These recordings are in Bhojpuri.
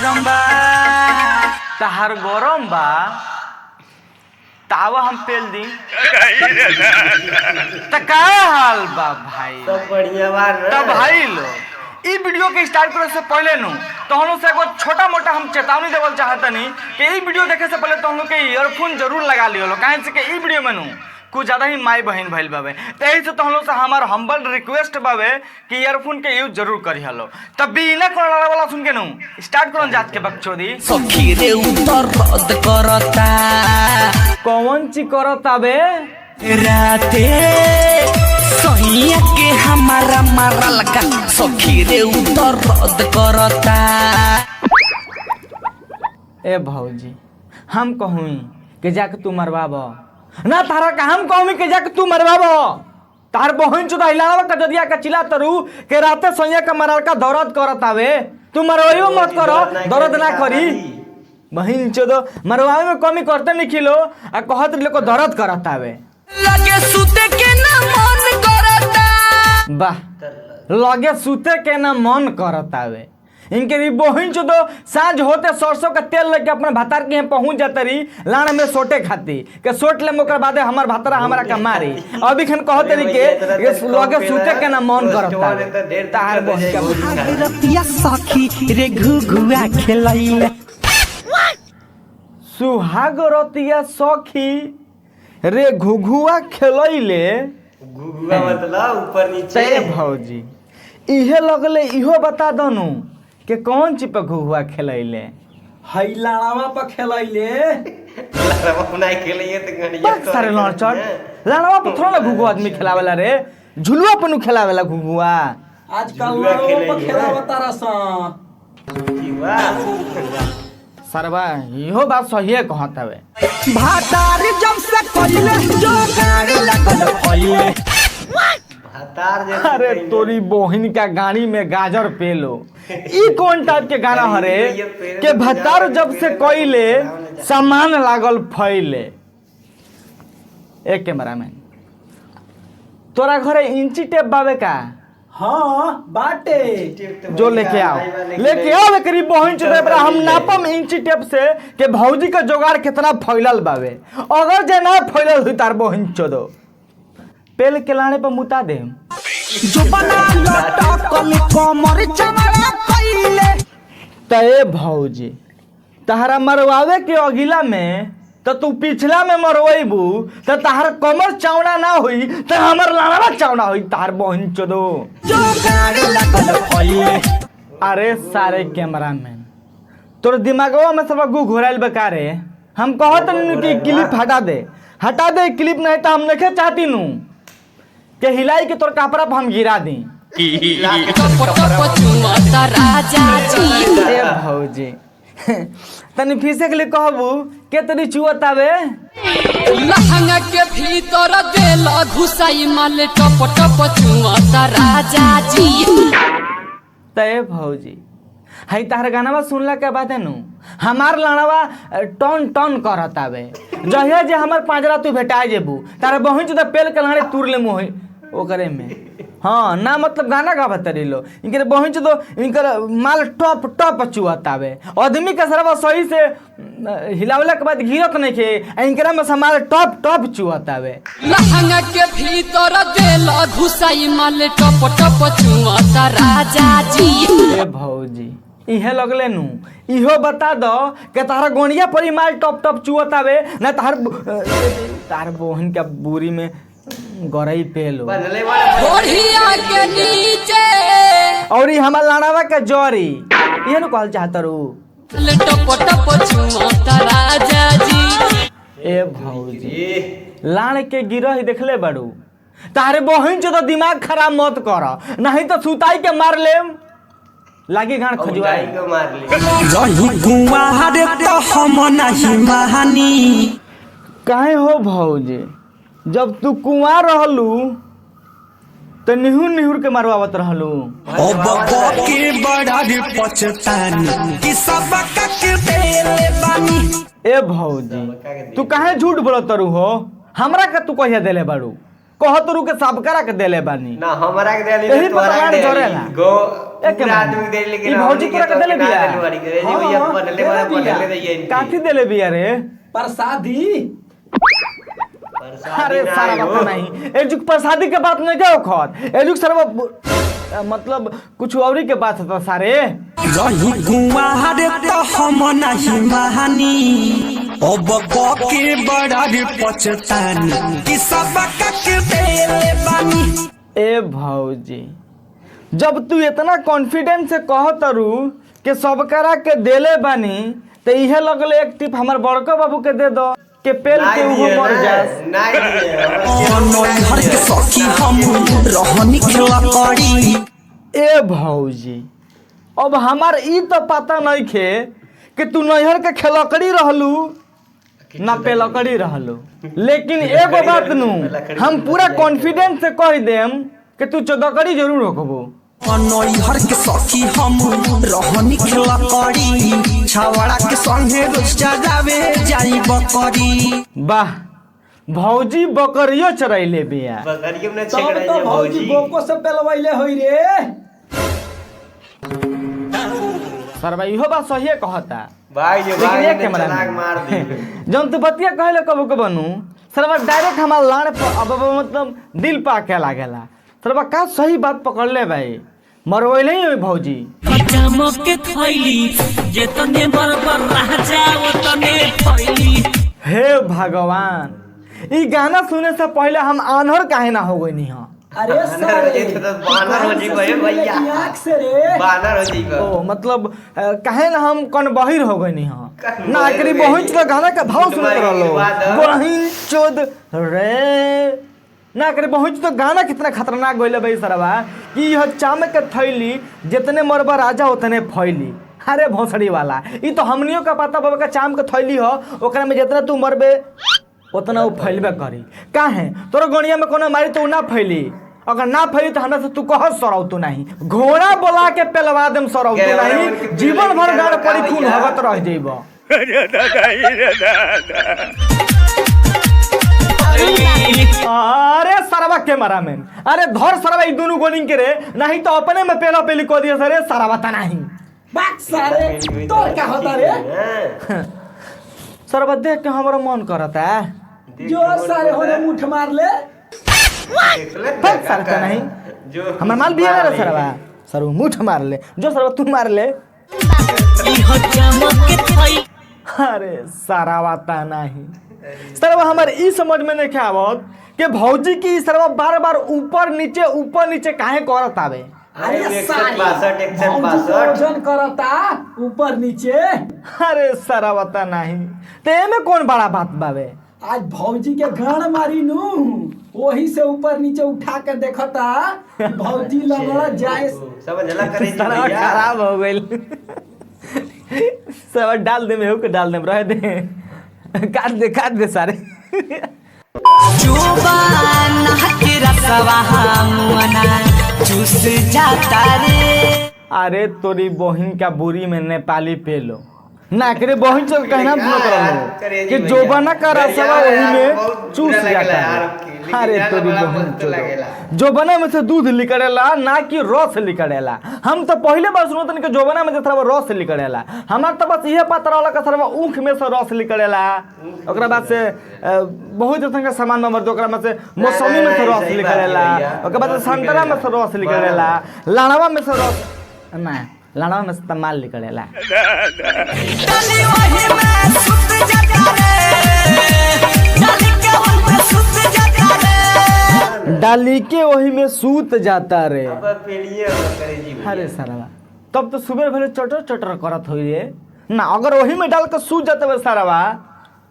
गरम बा तहार गरम बा तावा हम पेल दी त का हाल बा भाई सब बढ़िया बार त भाई लो ई वीडियो के स्टार्ट करे से पहले नु तो हम लोग से एगो छोटा मोटा हम चेतावनी देवल चाहतनी कि ई वीडियो देखे से पहले तो हम लोग के ईयरफोन जरूर लगा लियो लो काहे से कि ई वीडियो में नु कुछ ज़्यादा ही माई बहन भइल बावे तो यही से तो हम लोग से हमार हम्बल रिक्वेस्ट बावे कि ईयरफोन के यूज जरूर करी हलो तब बिना कोनो वाला सुन के नु स्टार्ट करन जात के बकचोदी सखी रे उतर रद करता कौन ची करता बे राते सैया के हमारा मारा लगा सखी रे उतर रद करता। ए भौजी हम कहूँ कि जाके तू मरवाबो ना तारा का हम कहूँ कि जाके तू मरवाबो तार बहन चुदा हिलावा का जदिया का चिल्ला तरू के राते सैया का मराल का दर्द करत आवे तू मरवाइयो मत करो दर्द ना करी बहन चोदो मरवावे में कमी करते नहीं खिलो आ कहत लोग को दर्द करत आवे लगे सुते के ना मन करता वाह लगे सुते के ना मन करत आवे इनके भी बहन चो तो साँझ होते सरसों का तेल लेके अपने भतार के यहाँ पहुंच जाते रही लाना में सोटे खाती के सोट ले मोकर बादे हमार भतारा हमारा का मारी अभी खन कहते रही के लगे सुते के ना मन करता तार बहन का रतिया सखी रे घुघुआ खेलैले सुहाग रतिया सखी रे घुघुआ खेलैले घुघुआ मतलब ऊपर नीचे ते भौजी इहे लगले इहो बता दनु के कौन चीज पे घुघुआ खेलैले हई लाड़ावा पर खेलैले लड़वा नहीं खेलिए तो गणिया बस सारे लड़चट लाड़वा पे थोड़ा ना घुघुआ आदमी खेलावेला रे झुलुआ पे नु खेलावेला घुघुआ आजकल झुलुआ लाड़ावा पर खेलैले। खेलावा तारा सा सरवा इहो बात सही है कहत हवे भातार जब से कइले जो गाड़ी लगल फइले भतार जैसे अरे कहीं तोरी बहिन का गाड़ी में गाजर पेलो ई कौन टाइप के गाना हरे के भतार जब से कइले सामान लागल फैले एक कैमरामैन तोरा घरे इंची टेप बावे का हां बाटे जो लेके आओ करीब बहन चुदे पर हम नापम इंची टेप से के भौजी का जोगाड़ कितना फैलल बावे अगर जे ना फैलल हुई तार बहन चोदो पेल के लाने पर मुता दे जो बना लटकल कमर चमड़ा कइले तय भौजी तहरा मरवावे के अगिला में तो तू पिछला में मरवाइबू तो तहार कमर चौड़ा ना हुई तो हमर लाड़ा चौड़ा हुई तार बहन चोदो जो गाड़ी लगल फइले अरे सारे कैमरामैन तोर दिमागवा में सब गु घोराइल बेकारे हम कहत नहीं कि क्लिप हटा दे क्लिप नहीं तो हम नहीं चाहती नू के हिलाई के तोर कपड़ा पर हम गिरा दी राजा जी ए भौजी तनी फीसे के लिए कहबू के तनी चुअतावे लहंगा के भीतर देल घुसाई माल टप टप चुआता राजा जी तय भौजी हई तार गानावा सुनला के बाद नु हमार लड़ावा टन टन करतावे जहिया जे हमार पांजरा तू भेटा जेबू तारे बहिन चुदा पेल के लाड़े तुर ले मोह ओकरे में हाँ ना मतलब गाना गावत रही लो इनके बहिन चुदो इनकर माल टप टप चुआतावे आदमी का सरवा सही से हिलावला के बाद गिरत नहीं के इनकरा में माल टप टप चुआतावे लहंगा के भीतर देल घुसाई माल टप टप चुआता राजा जी ए भौजी इहे लगले नु इहो बता दो कि तारा गोनिया पर ही माल टप टप चुआतावे ना तार बहन का बुरी में गरई पेलो बनले वाले बढ़िया के नीचे और ई हमार लाड़ावा के जरी ये नु कहल चाहत रू टप टप चुआता राजा जी ए भौजी लाड़ के गिरह देखले बड़ू तारे बहन जो तो दिमाग खराब मत कर नहीं तो सुताई के मार लेम लागी गान खजुआई को मार ली रही कुंवार तो हम नहीं महानी काहे हो भौजी जब तू कुआं रहलू तो निहुर के मारवावत रहलू अब के बड़ा रे पछतानी कि सब के देले बानी ए भौजी तू काहे झूठ बोलत रू हो हमरा के तू कहिया देले बाड़ू कहत रू के सबकरा के देले बानी ना हमरा के देली यही ना तोरा पता के नहीं देली जोरेला। गो एक पूरा आदमी दे लेकिन ई भौजी तोरा के देले बिया भैया बदले वाला बदले दैए काठी देले बिया रे प्रसादी अरे सारा बात नहीं एजुक प्रसादी के बात नहीं क्या खत एजुक सारा मतलब कुछ औरी के बात था सारे रही कुमार तो हम नहीं महानी अब के बड़ा रे पछतानी कि सब के देले बानी। ए भौजी जब तू इतना कॉन्फिडेंस से कहत रू कि सब करा के देले बानी तो इहे लगले एक टिप हमार बड़का बाबू के दे दो के पेल के उहो मर जास नई हर के सखी हम रहनी खेला करी। ए भौजी अब हमार ई तो पता नहीं खे कि तू नैहर के खेलकड़ी रहलू ना पेलकड़ी रहलू लेकिन एगो बात नू हम पूरा कॉन्फिडेंस से कह देम कि तू चौदकड़ी जरूर होकबो नई हर के सखी हम रहनी खेला करी छावड़ा के संगे रोज जावे जाई बकरी। वाह भौजी बकरियो चरैले बिया बकरियों ने तब छेकड़ा तो जे भौजी भौजी गोको से पेलवैले होई रे। सरबा इहो बात सहिए कहता भाई ये लेकिन भाई एक ने कैमरा चलाक में। मार दी जब तू बतिया कहले कबो कबो नु सरबा डायरेक्ट हमार लाड़ पर अब मतलब दिल पा के लागेला सरबा का सही बात पकड़ ले भाई मरवैले ही भौजी चमके थैली जे तने बरबर राजा वो तने थैली। हे भगवान ई गाना सुने से पहले हम आन्हर काहे ना हो गई नहीं अरे सारे ये तो बानर हो जी भाई भैया आँख से रे बानर हो जी ओ मतलब काहे ना हम कौन बहिर हो गई नहीं कौन ना बहिर एकरी रे? बहिन का गाना का भाव सुनत तुम्हारी रहलो बात है। बहिन चोद रे ना एकरी बहिन तो गाना कितना खतरनाक गइले भाई सरवा कि यह चाम के थैली जितने मरबा राजा उतने फैली। अरे भोसड़ी वाला ई तो हमनियों का पता बाबा का चाम के थैली हो ओकरा में जितना तू मरबे उतना वो फैलबे करी काहे तोर गणिया में कोनो मारी तो ना फैली अगर ना फैली तो हमरा से तू कह सरौ तू नहीं घोड़ा बोला के पेलवा देम सरौ तू नहीं जीवन भर गाड़ पड़ी खून भगत रह जइबो। अरे सरवा के मैन अरे धर सरवा ई दोनों गोलिंग के रे नहीं तो अपने में पेला पेली को दिया सरे सरवा ता नहीं बाक सारे तोर का होता रे। सरवा देख के हमरा मन करता है जो सारे होने मुठ मार ले फक सरता नहीं जो हमर माल भी है रे सरवा सरवा मुठ मार ले जो सरवा तू मार ले इहो चमके थैली अरे सरवा ता नहीं सरवा हमर ई समझ में नहीं आवत कि भौजी की सरवा बार बार ऊपर नीचे काहे करत आवे। अरे 162 वजन करता ऊपर नीचे। अरे सरवा ता नहीं ते में कौन बड़ा बात बावे आज भौजी के गाड़ मारी नू वही से ऊपर नीचे उठा के देखता भौजी लगड़ा जाए समझला करे जी सरवा भैया खराब हो गइल सरवा डाल दे में हो के डाल दे रह दे काट दे सारे जुबान के रसवा मुअना चूस जाता रे। अरे तोरी बहिन का बुरी में नेपाली पेलो ना करे बहिन चल कहना भूल कर कि जोबना का रसवा वही में चूस जाता है। अरे तोरी बहिन चल जोबना में से दूध निकलेला ना कि रस निकलेला। हम तो पहले बार सुनत कि जोबना में से थोड़ा रस निकलेला हमार तो बस यह पता रहला कि थोड़ा ऊख में से रस निकलेला ओकरा बाद से बहुत तरह का सामान में ओकरा में से मौसमी में से रस निकलेला ओकरा बाद से संतरा में से रस निकलेला लाड़वा में से रस ना लाड़वा में से तमाल निकलेला। डाली वही में सुत जाता रे डाली के वही में सुत जाता रे डाली के वही में सूत जाता रे। अब पेलिए करे जी भैया अरे सरवा तब तो सुबह भले चटर चटर करत होई रे ना अगर वही में डाल के सूत जाते हुए सरवा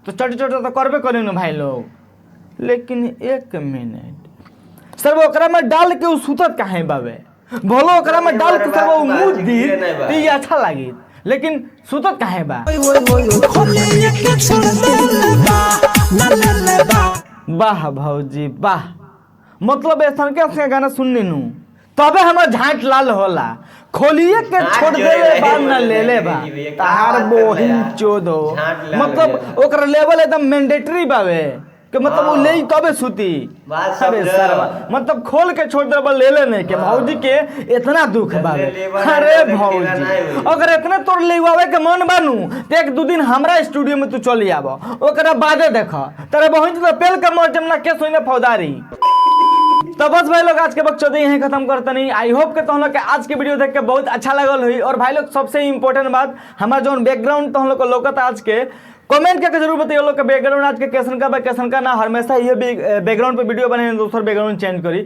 तो चटर चटर तो करबे करी न भाई लोग। लेकिन एक मिनट सरवा ओकरा में डाल के उ सूतत काहे बावे भलो ओकरा में डाल के सरवा उ मुंह दी तो ये अच्छा लागी लेकिन सूतत काहे बा। खोले के छोड़ दे बा ना ले बा वाह भौजी वाह मतलब ऐसा के गाना सुननी नू तबे हमर झांट लाल होला खोलिए के छोड़ देले बा न ले ले बा तार बोहिन चोदो मतलब ओकर लेवल एकदम मैंडेटरी बावे कि मतलब वो ले तबे सुती। बात सब अरे रह। सरवा मतलब खोल के छोड़ दे ले लेने के भौजी के इतना दुख बावे। लेबर अरे है, भौजी नहीं हुई। अगर इतना तोर लेवावे के मन बानू तो एक दो दिन हमरा स्टूडियो में तू चली आब ओकरा बादे देख तेरे बहन तो पेल के मर जमना के सोने फौदारी। तो बस भाई लोग आज के बक्चौदी यहीं खत्म करते नहीं। आई होप के तुम लोग के आज के वीडियो देख के बहुत अच्छा लगल हुई। और भाई लोग सबसे इम्पोर्टेंट बात हमारा जो बैकग्राउंड तुम लोग को लोकत आज के कमेंट करके जरूर बताइए लोग का बैकग्राउंड आज के कैसन का ना हमेशा ये बैकग्राउंड पे वीडियो बने दोसर बैकग्राउंड चेंज करी।